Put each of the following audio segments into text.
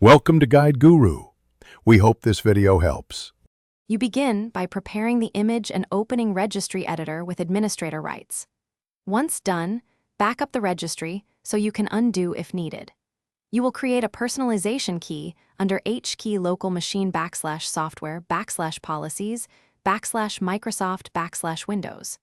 Welcome to Guide Guru. We hope this video helps. You begin by preparing the image and opening Registry Editor with administrator rights. Once done, back up the registry so you can undo if needed. You will create a personalization key under HKey local machine /software /policies /Microsoft /Windows.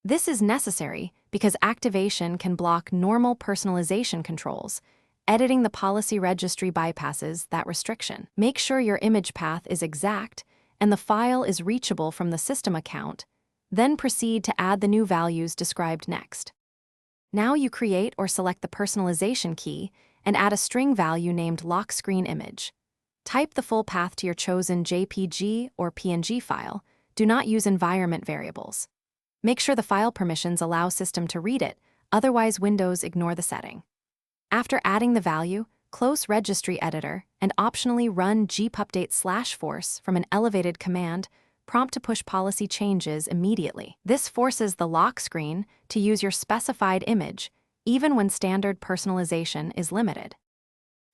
This is necessary because activation can block normal personalization controls. Editing the policy registry bypasses that restriction. Make sure your image path is exact and the file is reachable from the system account, then proceed to add the new values described next. Now you create or select the personalization key and add a string value named lock screen image. Type the full path to your chosen JPG or PNG file. Do not use environment variables. Make sure the file permissions allow system to read it, otherwise Windows ignore the setting. After adding the value, close Registry Editor and optionally run gpupdate/force from an elevated command prompt to push policy changes immediately. This forces the lock screen to use your specified image, even when standard personalization is limited.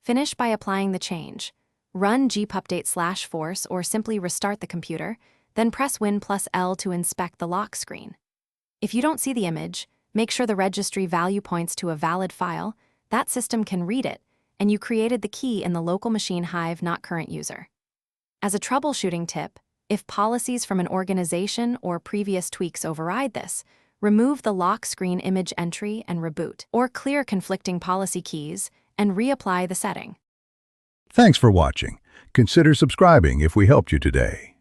Finish by applying the change. Run gpupdate/force or simply restart the computer, then press Win+L to inspect the lock screen. If you don't see the image, make sure the registry value points to a valid file. That system can read it, and you created the key in the local machine hive, not current user. As a troubleshooting tip, if policies from an organization or previous tweaks override this, remove the lock screen image entry and reboot, or clear conflicting policy keys and reapply the setting. Thanks for watching. Consider subscribing if we helped you today.